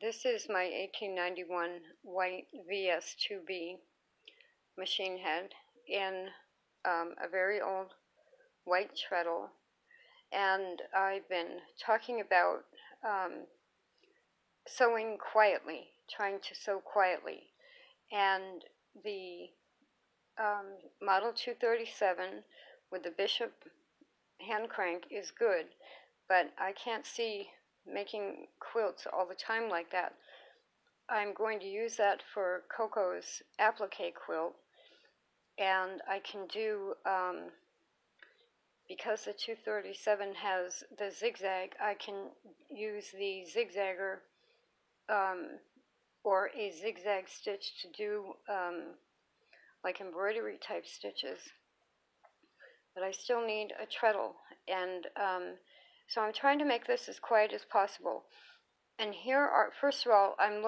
This is my 1891 white VS2B machine head in a very old white treadle, and I've been talking about sewing quietly, trying to sew quietly, and the Model 237 with the Bishop hand crank is good, but I can't see making quilts all the time like that. I'm going to use that for Coco's applique quilt, and I can do, because the 237 has the zigzag, I can use the zigzagger or a zigzag stitch to do like embroidery type stitches. But I still need a treadle, and so I'm trying to make this as quiet as possible. And here are, first of all, I'm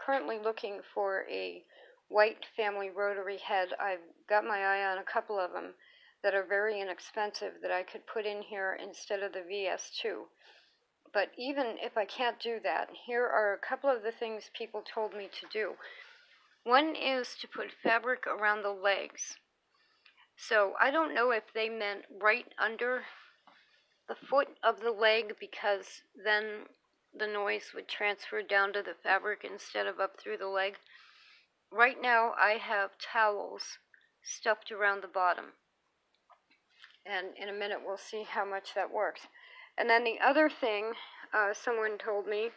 currently looking for a white family rotary head. I've got my eye on a couple of them that are very inexpensive that I could put in here instead of the VS2. But even if I can't do that, here are a couple of the things people told me to do. One is to put fabric around the legs. So I don't know if they meant right under the foot of the leg, because then the noise would transfer down to the fabric instead of up through the leg. Right now I have towels stuffed around the bottom, and in a minute we'll see how much that works. And then the other thing someone told me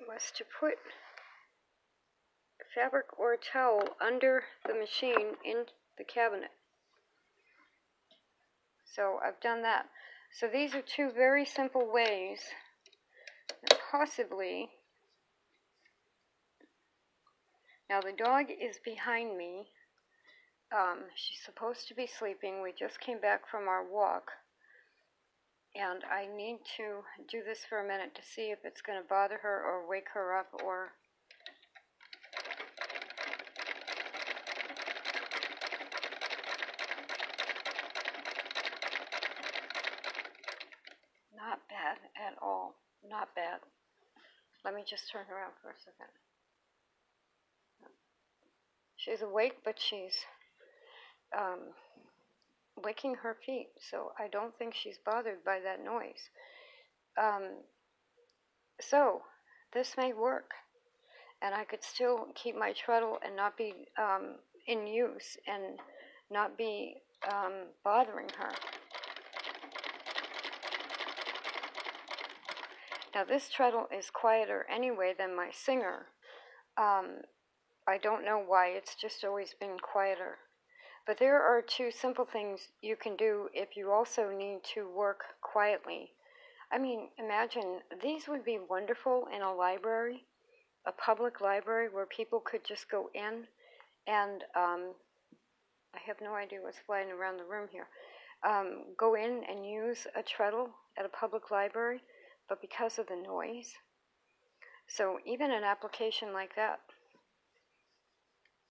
was to put fabric or a towel under the machine in the cabinet. So I've done that. So these are two very simple ways, and possibly, now the dog is behind me. She's supposed to be sleeping. We just came back from our walk, and I need to do this for a minute to see if it's going to bother her or wake her up or... Not bad at all. Not bad. Let me just turn her around for a second. She's awake, but she's licking her feet, so I don't think she's bothered by that noise. So this may work, and I could still keep my treadle and not be in use and not be bothering her. Now this treadle is quieter anyway than my Singer. I don't know why, it's just always been quieter. But there are two simple things you can do if you also need to work quietly. I mean, imagine, these would be wonderful in a library, a public library where people could just go in and, I have no idea what's flying around the room here, go in and use a treadle at a public library, but because of the noise. So even an application like that,